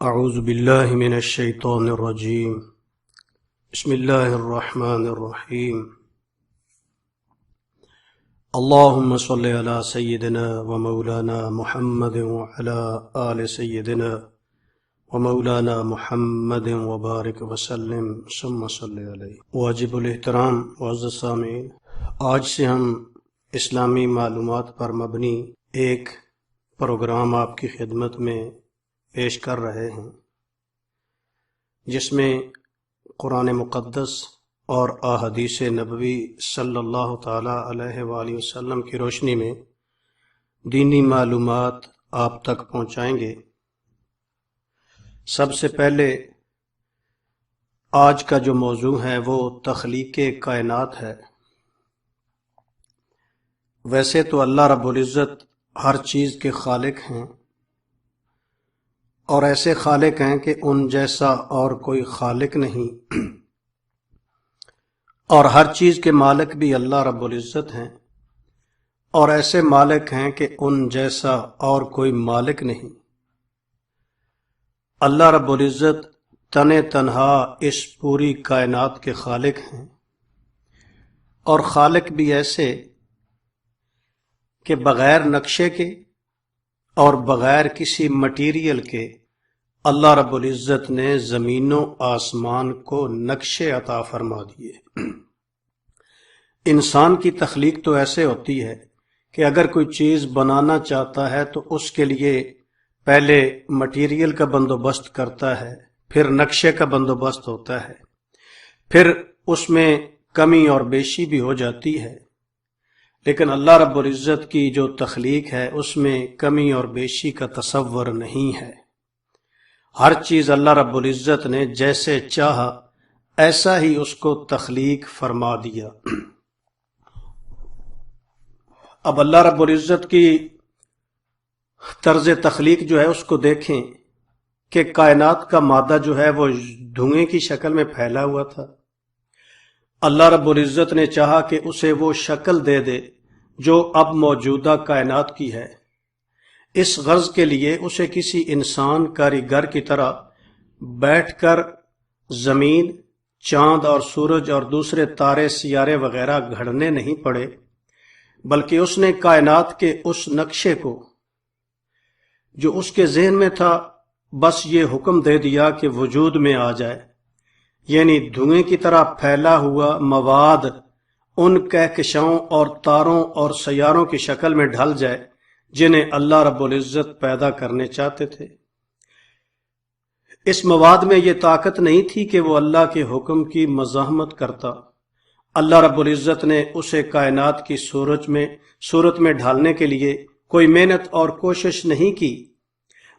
اعوذ باللہ من الشیطان الرجیم بسم اللہ الرحمن الرحیم اللہم صلی علی سیدنا و مولانا محمد وعلی آل سیدنا و مولانا محمد وبارک وسلم ثم صلی علیہ۔ واجب الاحترام معزز سامعین، آج سے ہم اسلامی معلومات پر مبنی ایک پروگرام آپ کی خدمت میں پیش کر رہے ہیں، جس میں قرآن مقدس اور احادیث نبوی صلی اللہ تعالی علیہ وآلہ وسلم کی روشنی میں دینی معلومات آپ تک پہنچائیں گے۔ سب سے پہلے آج کا جو موضوع ہے وہ تخلیق کائنات ہے۔ ویسے تو اللہ رب العزت ہر چیز کے خالق ہیں، اور ایسے خالق ہیں کہ ان جیسا اور کوئی خالق نہیں، اور ہر چیز کے مالک بھی اللہ رب العزت ہیں، اور ایسے مالک ہیں کہ ان جیسا اور کوئی مالک نہیں۔ اللہ رب العزت تنہا اس پوری کائنات کے خالق ہیں، اور خالق بھی ایسے کہ بغیر نقشے کے اور بغیر کسی مٹیریل کے اللہ رب العزت نے زمین و آسمان کو نقشے عطا فرما دیے۔ انسان کی تخلیق تو ایسے ہوتی ہے کہ اگر کوئی چیز بنانا چاہتا ہے تو اس کے لیے پہلے مٹیریل کا بندوبست کرتا ہے، پھر نقشے کا بندوبست ہوتا ہے، پھر اس میں کمی اور بیشی بھی ہو جاتی ہے۔ لیکن اللہ رب العزت کی جو تخلیق ہے اس میں کمی اور بیشی کا تصور نہیں ہے۔ ہر چیز اللہ رب العزت نے جیسے چاہا ایسا ہی اس کو تخلیق فرما دیا۔ اب اللہ رب العزت کی طرز تخلیق جو ہے اس کو دیکھیں کہ کائنات کا مادہ جو ہے وہ دھوئیں کی شکل میں پھیلا ہوا تھا۔ اللہ رب العزت نے چاہا کہ اسے وہ شکل دے دے جو اب موجودہ کائنات کی ہے۔ اس غرض کے لیے اسے کسی انسان کاریگر کی طرح بیٹھ کر زمین، چاند اور سورج اور دوسرے تارے سیارے وغیرہ گھڑنے نہیں پڑے، بلکہ اس نے کائنات کے اس نقشے کو جو اس کے ذہن میں تھا بس یہ حکم دے دیا کہ وجود میں آ جائے، یعنی دھوئیں کی طرح پھیلا ہوا مواد ان کہکشاؤں اور تاروں اور سیاروں کی شکل میں ڈھل جائے جنہیں اللہ رب العزت پیدا کرنے چاہتے تھے۔ اس مواد میں یہ طاقت نہیں تھی کہ وہ اللہ کے حکم کی مزاحمت کرتا۔ اللہ رب العزت نے اسے کائنات کی صورت میں ڈھالنے کے لیے کوئی محنت اور کوشش نہیں کی،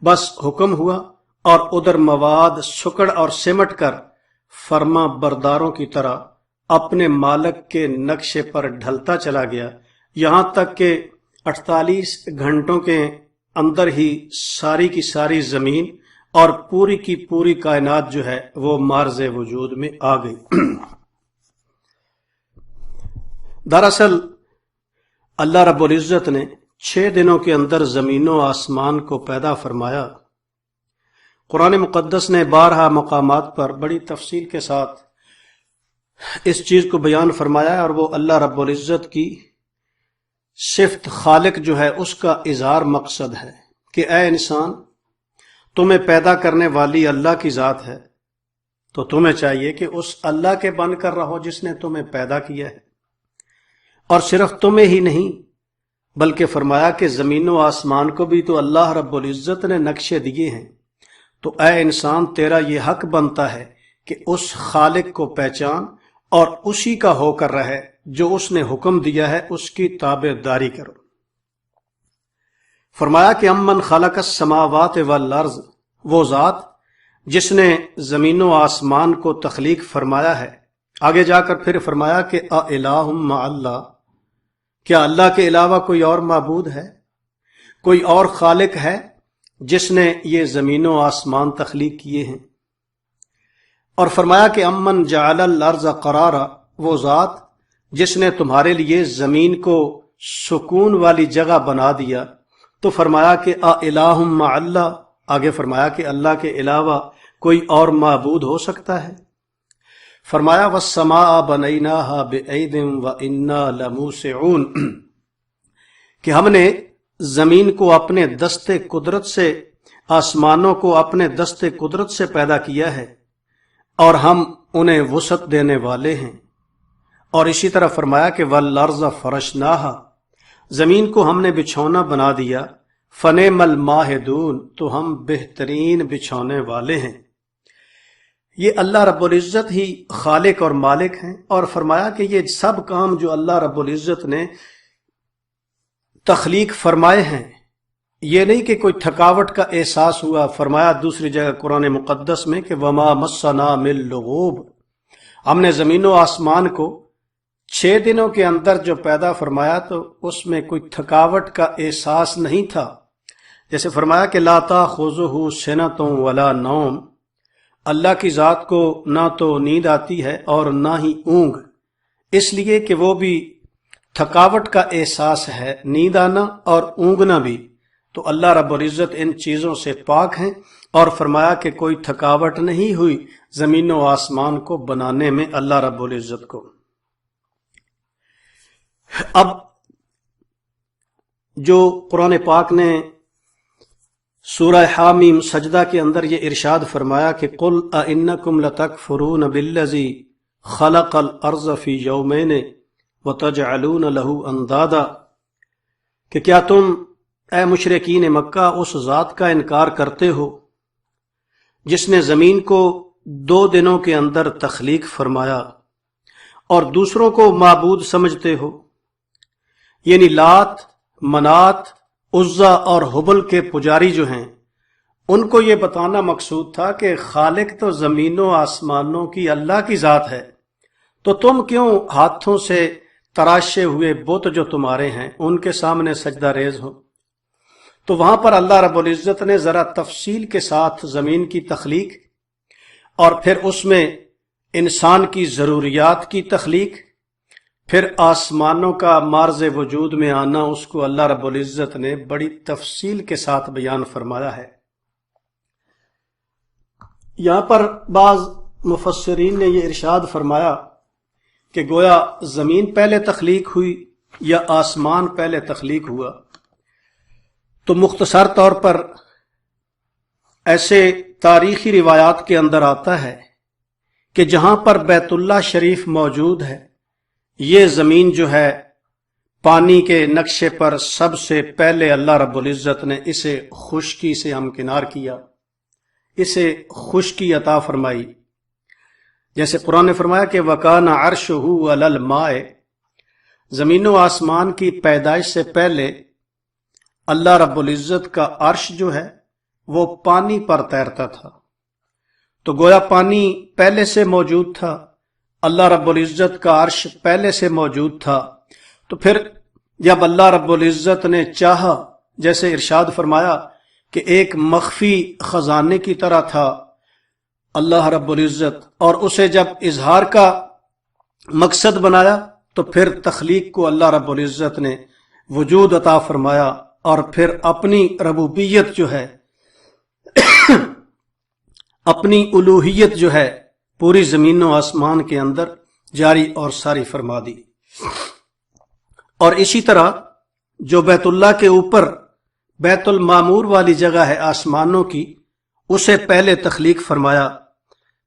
بس حکم ہوا اور ادھر مواد سکڑ اور سمٹ کر فرما برداروں کی طرح اپنے مالک کے نقشے پر ڈھلتا چلا گیا، یہاں تک کہ 48 گھنٹوں کے اندر ہی ساری کی ساری زمین اور پوری کی پوری کائنات جو ہے وہ معرض وجود میں آ گئی۔ دراصل اللہ رب العزت نے 6 دنوں کے اندر زمین و آسمان کو پیدا فرمایا۔ قرآن مقدس نے بارہا مقامات پر بڑی تفصیل کے ساتھ اس چیز کو بیان فرمایا ہے، اور وہ اللہ رب العزت کی صفت خالق جو ہے اس کا اظہار مقصد ہے کہ اے انسان، تمہیں پیدا کرنے والی اللہ کی ذات ہے، تو تمہیں چاہیے کہ اس اللہ کے بن کر رہو جس نے تمہیں پیدا کیا ہے، اور صرف تمہیں ہی نہیں بلکہ فرمایا کہ زمین و آسمان کو بھی تو اللہ رب العزت نے نقشے دیے ہیں، تو اے انسان تیرا یہ حق بنتا ہے کہ اس خالق کو پہچان اور اسی کا ہو کر رہے، جو اس نے حکم دیا ہے اس کی تابع داری کرو۔ فرمایا کہ امن خلق السماوات والارض، وہ ذات جس نے زمین و آسمان کو تخلیق فرمایا ہے۔ آگے جا کر پھر فرمایا کہ اِلٰہ مع اللہ، کیا اللہ کے علاوہ کوئی اور معبود ہے، کوئی اور خالق ہے جس نے یہ زمین و آسمان تخلیق کیے ہیں؟ اور فرمایا کہ امن جعل الارض قرارا، وہ ذات جس نے تمہارے لیے زمین کو سکون والی جگہ بنا دیا۔ تو فرمایا کہ الہ مع اللہ، آگے فرمایا کہ اللہ کے علاوہ کوئی اور معبود ہو سکتا ہے؟ فرمایا والسماء بنیناہا بعید وانا لموسعون کہ ہم نے زمین کو اپنے دست قدرت سے، آسمانوں کو اپنے دست قدرت سے پیدا کیا ہے اور ہم انہیں وسعت دینے والے ہیں۔ اور اسی طرح فرمایا کہ والارض فرشناہا، زمین کو ہم نے بچھونا بنا دیا، فنعم الماہدون، تو ہم بہترین بچھونے والے ہیں۔ یہ اللہ رب العزت ہی خالق اور مالک ہیں، اور فرمایا کہ یہ سب کام جو اللہ رب العزت نے تخلیق فرمائے ہیں، یہ نہیں کہ کوئی تھکاوٹ کا احساس ہوا۔ فرمایا دوسری جگہ قرآن مقدس میں کہ وما مسنا من لغوب، ہم نے زمین و آسمان کو 6 دنوں کے اندر جو پیدا فرمایا تو اس میں کوئی تھکاوٹ کا احساس نہیں تھا۔ جیسے فرمایا کہ لا تاخذہ سنۃ ولا نوم، اللہ کی ذات کو نہ تو نیند آتی ہے اور نہ ہی اونگ، اس لیے کہ وہ بھی تھکاوٹ کا احساس ہے، نیند آنا اور اونگنا بھی، تو اللہ رب العزت ان چیزوں سے پاک ہیں۔ اور فرمایا کہ کوئی تھکاوٹ نہیں ہوئی زمین و آسمان کو بنانے میں اللہ رب العزت کو۔ اب جو قرآن پاک نے سورہ حامیم سجدہ کے اندر یہ ارشاد فرمایا کہ قل اَإِنَّكُمْ لَتَكْفُرُونَ بِالَّذِي خَلَقَ الْأَرْضَ فِي يَوْمَيْنِ وَتَجْعَلُونَ لَهُ أَنْدَادًا، کہ کیا تم اے مشرکین مکہ اس ذات کا انکار کرتے ہو جس نے زمین کو 2 دنوں کے اندر تخلیق فرمایا اور دوسروں کو معبود سمجھتے ہو؟ یعنی لات، منات، عزا اور حبل کے پجاری جو ہیں، ان کو یہ بتانا مقصود تھا کہ خالق تو زمین و آسمانوں کی اللہ کی ذات ہے، تو تم کیوں ہاتھوں سے تراشے ہوئے بت جو تمہارے ہیں ان کے سامنے سجدہ ریز ہو؟ تو وہاں پر اللہ رب العزت نے ذرا تفصیل کے ساتھ زمین کی تخلیق اور پھر اس میں انسان کی ضروریات کی تخلیق، پھر آسمانوں کا مارز وجود میں آنا، اس کو اللہ رب العزت نے بڑی تفصیل کے ساتھ بیان فرمایا ہے۔ یہاں پر بعض مفسرین نے یہ ارشاد فرمایا کہ گویا زمین پہلے تخلیق ہوئی یا آسمان پہلے تخلیق ہوا، تو مختصر طور پر ایسے تاریخی روایات کے اندر آتا ہے کہ جہاں پر بیت اللہ شریف موجود ہے، یہ زمین جو ہے پانی کے نقشے پر سب سے پہلے اللہ رب العزت نے اسے خشکی سے ہمکنار کیا، اسے خشکی عطا فرمائی۔ جیسے قرآن نے فرمایا کہ وَكَانَ عَرْشُهُ عَلَى الْمَاءِ، زمین و آسمان کی پیدائش سے پہلے اللہ رب العزت کا عرش جو ہے وہ پانی پر تیرتا تھا، تو گویا پانی پہلے سے موجود تھا، اللہ رب العزت کا عرش پہلے سے موجود تھا۔ تو پھر جب اللہ رب العزت نے چاہا، جیسے ارشاد فرمایا کہ ایک مخفی خزانے کی طرح تھا اللہ رب العزت، اور اسے جب اظہار کا مقصد بنایا تو پھر تخلیق کو اللہ رب العزت نے وجود عطا فرمایا، اور پھر اپنی ربوبیت جو ہے اپنی الوہیت جو ہے پوری زمین و آسمان کے اندر جاری اور ساری فرما دی۔ اور اسی طرح جو بیت اللہ کے اوپر بیت المعمور والی جگہ ہے آسمانوں کی، اسے پہلے تخلیق فرمایا،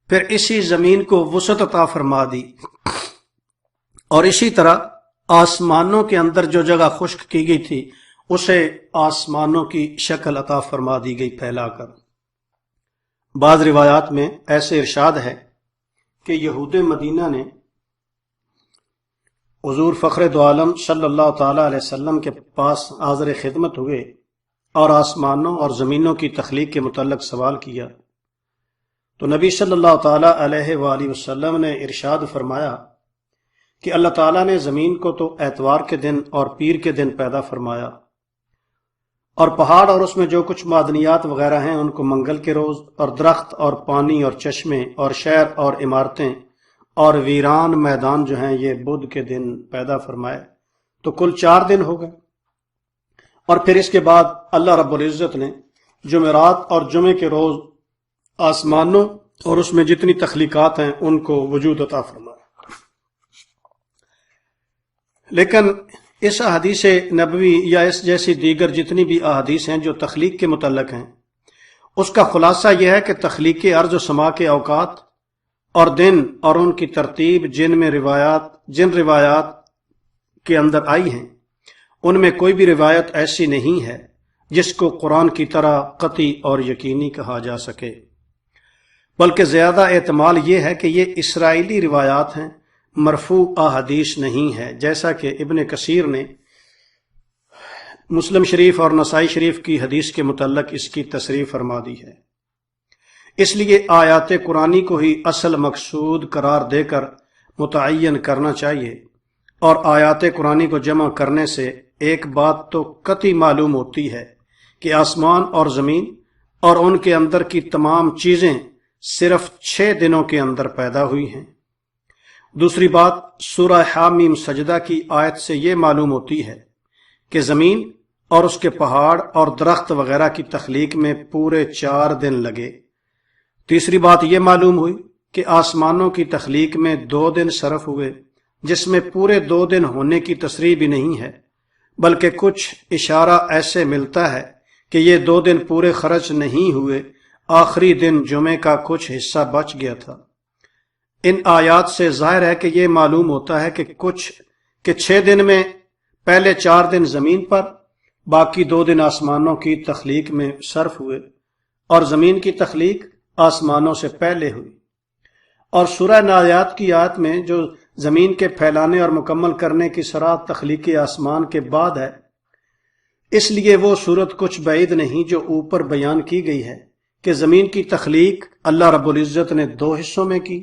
پھر اسی زمین کو وسعت عطا فرما دی، اور اسی طرح آسمانوں کے اندر جو جگہ خشک کی گئی تھی اسے آسمانوں کی شکل عطا فرما دی گئی پھیلا کر۔ بعض روایات میں ایسے ارشاد ہے کہ یہود مدینہ نے حضور فخر دو عالم صلی اللہ تعالی علیہ وسلم کے پاس حاضر خدمت ہوئے اور آسمانوں اور زمینوں کی تخلیق کے متعلق سوال کیا، تو نبی صلی اللہ تعالی علیہ وآلہ وسلم نے ارشاد فرمایا کہ اللہ تعالیٰ نے زمین کو تو اتوار کے دن اور پیر کے دن پیدا فرمایا، اور پہاڑ اور اس میں جو کچھ معدنیات وغیرہ ہیں ان کو منگل کے روز، اور درخت اور پانی اور چشمے اور شہر اور عمارتیں اور ویران میدان جو ہیں یہ بدھ کے دن پیدا فرمائے، تو کل 4 دن ہو گئے۔ اور پھر اس کے بعد اللہ رب العزت نے جمعرات اور جمعے کے روز آسمانوں اور اس میں جتنی تخلیقات ہیں ان کو وجود عطا فرمایا۔ لیکن اس احادیث نبوی یا اس جیسی دیگر جتنی بھی احادیث ہیں جو تخلیق کے متعلق ہیں، اس کا خلاصہ یہ ہے کہ تخلیق ارض و سما کے اوقات اور دن اور ان کی ترتیب جن روایات کے اندر آئی ہیں، ان میں کوئی بھی روایت ایسی نہیں ہے جس کو قرآن کی طرح قطعی اور یقینی کہا جا سکے، بلکہ زیادہ احتمال یہ ہے کہ یہ اسرائیلی روایات ہیں، مرفوع احادیث نہیں ہے، جیسا کہ ابن کثیر نے مسلم شریف اور نسائی شریف کی حدیث کے متعلق اس کی تصریح فرما دی ہے۔ اس لیے آیات قرآنی کو ہی اصل مقصود قرار دے کر متعین کرنا چاہیے، اور آیات قرآنی کو جمع کرنے سے ایک بات تو قطعی معلوم ہوتی ہے کہ آسمان اور زمین اور ان کے اندر کی تمام چیزیں صرف 6 دنوں کے اندر پیدا ہوئی ہیں۔ دوسری بات، سورہ حامیم سجدہ کی آیت سے یہ معلوم ہوتی ہے کہ زمین اور اس کے پہاڑ اور درخت وغیرہ کی تخلیق میں پورے 4 دن لگے۔ تیسری بات یہ معلوم ہوئی کہ آسمانوں کی تخلیق میں 2 دن صرف ہوئے، جس میں پورے 2 دن ہونے کی تصریح بھی نہیں ہے، بلکہ کچھ اشارہ ایسے ملتا ہے کہ یہ 2 دن پورے خرچ نہیں ہوئے، آخری دن جمعے کا کچھ حصہ بچ گیا تھا۔ ان آیات سے ظاہر ہے کہ یہ معلوم ہوتا ہے کہ 6 دن میں پہلے 4 دن زمین پر، باقی 2 دن آسمانوں کی تخلیق میں صرف ہوئے، اور زمین کی تخلیق آسمانوں سے پہلے ہوئی۔ اور سورہ نازعات کی آیت میں جو زمین کے پھیلانے اور مکمل کرنے کی صورت تخلیق آسمان کے بعد ہے، اس لیے وہ صورت کچھ بعید نہیں جو اوپر بیان کی گئی ہے کہ زمین کی تخلیق اللہ رب العزت نے 2 حصوں میں کی۔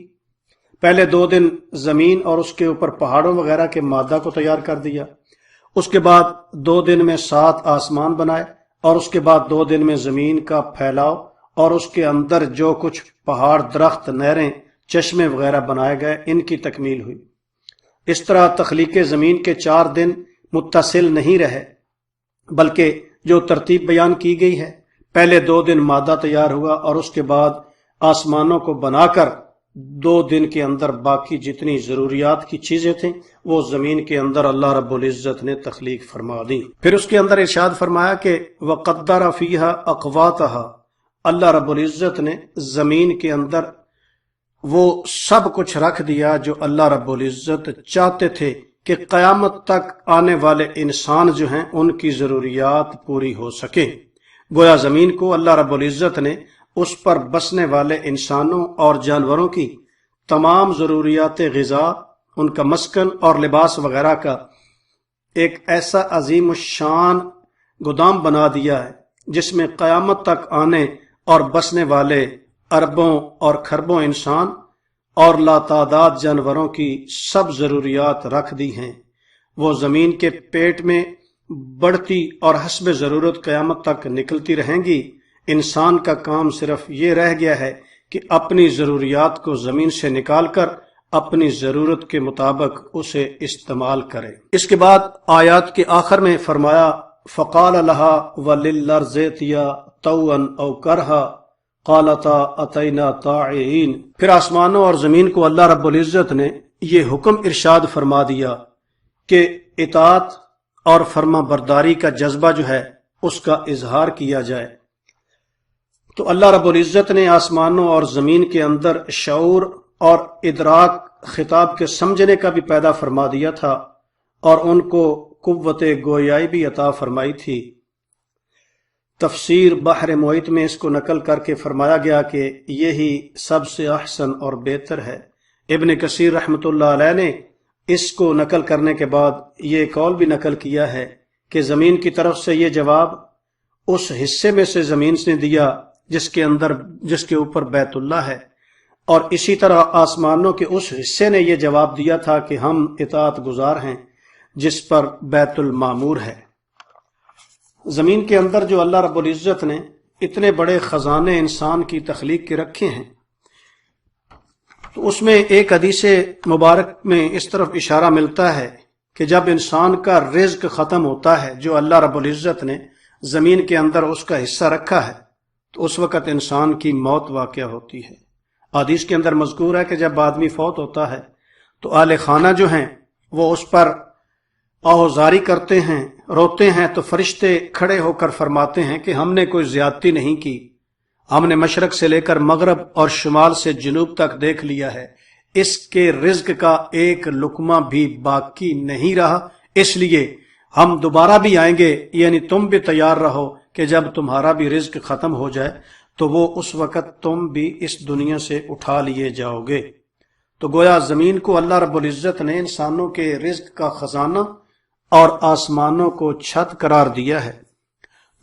پہلے 2 دن زمین اور اس کے اوپر پہاڑوں وغیرہ کے مادہ کو تیار کر دیا، اس کے بعد 2 دن میں 7 آسمان بنائے، اور اس کے بعد 2 دن میں زمین کا پھیلاؤ اور اس کے اندر جو کچھ پہاڑ، درخت، نہریں، چشمے وغیرہ بنائے گئے، ان کی تکمیل ہوئی۔ اس طرح تخلیق زمین کے 4 دن متصل نہیں رہے، بلکہ جو ترتیب بیان کی گئی ہے، پہلے 2 دن مادہ تیار ہوا اور اس کے بعد آسمانوں کو بنا کر 2 دن کے اندر باقی جتنی ضروریات کی چیزیں تھیں وہ زمین کے اندر اللہ رب العزت نے تخلیق فرما دی۔ پھر اس کے اندر ارشاد فرمایا کہ وَقَدَّرَ فِيهَا أَقْوَاتَهَا، اللہ رب العزت نے زمین کے اندر وہ سب کچھ رکھ دیا جو اللہ رب العزت چاہتے تھے کہ قیامت تک آنے والے انسان جو ہیں ان کی ضروریات پوری ہو سکے۔ گویا زمین کو اللہ رب العزت نے اس پر بسنے والے انسانوں اور جانوروں کی تمام ضروریات غذا، ان کا مسکن اور لباس وغیرہ کا ایک ایسا عظیم الشان گودام بنا دیا ہے جس میں قیامت تک آنے اور بسنے والے اربوں اور کھربوں انسان اور لاتعداد جانوروں کی سب ضروریات رکھ دی ہیں۔ وہ زمین کے پیٹ میں بڑھتی اور حسب ضرورت قیامت تک نکلتی رہیں گی۔ انسان کا کام صرف یہ رہ گیا ہے کہ اپنی ضروریات کو زمین سے نکال کر اپنی ضرورت کے مطابق اسے استعمال کرے۔ اس کے بعد آیات کے آخر میں فرمایا فَقَالَ لَهَا وَلِلْأَرْضِ ائْتِيَا طَوْعًا أَوْ كَرْهًا قَالَتَا أَتَيْنَا طَاعِعِينَ، پھر آسمانوں اور زمین کو اللہ رب العزت نے یہ حکم ارشاد فرما دیا کہ اطاعت اور فرما برداری کا جذبہ جو ہے اس کا اظہار کیا جائے۔ تو اللہ رب العزت نے آسمانوں اور زمین کے اندر شعور اور ادراک خطاب کے سمجھنے کا بھی پیدا فرما دیا تھا، اور ان کو قوت گویائی بھی عطا فرمائی تھی۔ تفسیر بحر محیط میں اس کو نقل کر کے فرمایا گیا کہ یہی سب سے احسن اور بہتر ہے۔ ابن کثیر رحمۃ اللہ علیہ نے اس کو نقل کرنے کے بعد یہ قول بھی نقل کیا ہے کہ زمین کی طرف سے یہ جواب اس حصے میں سے زمین نے دیا جس کے اوپر بیت اللہ ہے، اور اسی طرح آسمانوں کے اس حصے نے یہ جواب دیا تھا کہ ہم اطاعت گزار ہیں جس پر بیت المعمور ہے۔ زمین کے اندر جو اللہ رب العزت نے اتنے بڑے خزانے انسان کی تخلیق کے رکھے ہیں، تو اس میں ایک حدیث مبارک میں اس طرف اشارہ ملتا ہے کہ جب انسان کا رزق ختم ہوتا ہے جو اللہ رب العزت نے زمین کے اندر اس کا حصہ رکھا ہے، تو اس وقت انسان کی موت واقع ہوتی ہے۔ حدیث کے اندر مذکور ہے کہ جب آدمی فوت ہوتا ہے تو اہل خانہ جو ہیں وہ اس پر آہوزاری کرتے ہیں، روتے ہیں، تو فرشتے کھڑے ہو کر فرماتے ہیں کہ ہم نے کوئی زیادتی نہیں کی، ہم نے مشرق سے لے کر مغرب اور شمال سے جنوب تک دیکھ لیا ہے، اس کے رزق کا ایک لقمہ بھی باقی نہیں رہا، اس لیے ہم دوبارہ بھی آئیں گے، یعنی تم بھی تیار رہو کہ جب تمہارا بھی رزق ختم ہو جائے تو وہ اس وقت تم بھی اس دنیا سے اٹھا لیے جاؤ گے۔ تو گویا زمین کو اللہ رب العزت نے انسانوں کے رزق کا خزانہ اور آسمانوں کو چھت قرار دیا ہے۔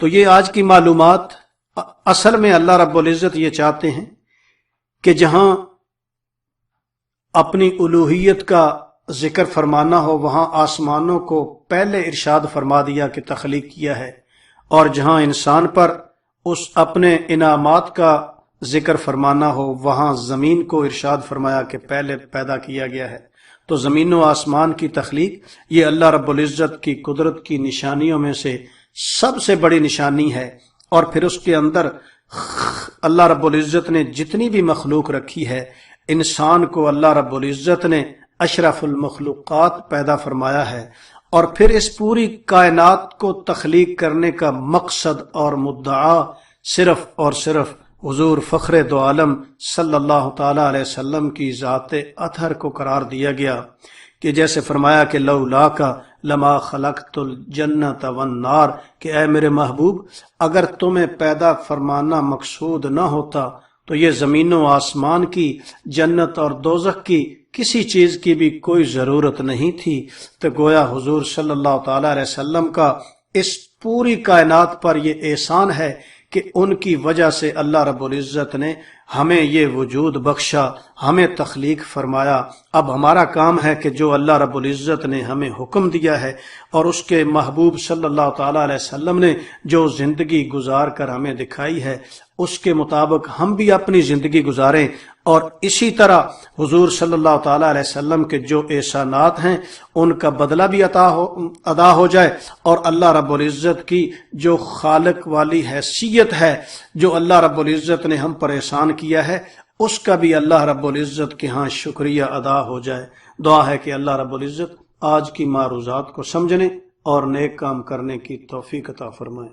تو یہ آج کی معلومات اصل میں اللہ رب العزت یہ چاہتے ہیں کہ جہاں اپنی الوہیت کا ذکر فرمانا ہو وہاں آسمانوں کو پہلے ارشاد فرما دیا کہ تخلیق کیا ہے، اور جہاں انسان پر اس اپنے انعامات کا ذکر فرمانا ہو وہاں زمین کو ارشاد فرمایا کہ پہلے پیدا کیا گیا ہے۔ تو زمین و آسمان کی تخلیق یہ اللہ رب العزت کی قدرت کی نشانیوں میں سے سب سے بڑی نشانی ہے، اور پھر اس کے اندر اللہ رب العزت نے جتنی بھی مخلوق رکھی ہے، انسان کو اللہ رب العزت نے اشرف المخلوقات پیدا فرمایا ہے، اور پھر اس پوری کائنات کو تخلیق کرنے کا مقصد اور مدعا صرف اور صرف حضور فخر دو عالم صلی اللہ تعالی علیہ وسلم کی ذات اطہر کو قرار دیا گیا، کہ جیسے فرمایا کہ لولا کا لما خلقت الجنت والنار، کہ اے میرے محبوب اگر تمہیں پیدا فرمانا مقصود نہ ہوتا تو یہ زمین و آسمان کی، جنت اور دوزخ کی، کسی چیز کی بھی کوئی ضرورت نہیں تھی۔ تو گویا حضور صلی اللہ تعالی علیہ وسلم کا اس پوری کائنات پر یہ احسان ہے کہ ان کی وجہ سے اللہ رب العزت نے ہمیں یہ وجود بخشا، ہمیں تخلیق فرمایا۔ اب ہمارا کام ہے کہ جو اللہ رب العزت نے ہمیں حکم دیا ہے اور اس کے محبوب صلی اللہ تعالی علیہ وسلم نے جو زندگی گزار کر ہمیں دکھائی ہے اس کے مطابق ہم بھی اپنی زندگی گزاریں، اور اسی طرح حضور صلی اللہ تعالی علیہ وسلم کے جو احسانات ہیں ان کا بدلہ بھی ادا ہو جائے، اور اللہ رب العزت کی جو خالق والی حیثیت ہے جو اللہ رب العزت نے ہم پر احسان کیا ہے اس کا بھی اللہ رب العزت کے ہاں شکریہ ادا ہو جائے۔ دعا ہے کہ اللہ رب العزت آج کی معروضات کو سمجھنے اور نیک کام کرنے کی توفیق عطا فرمائے۔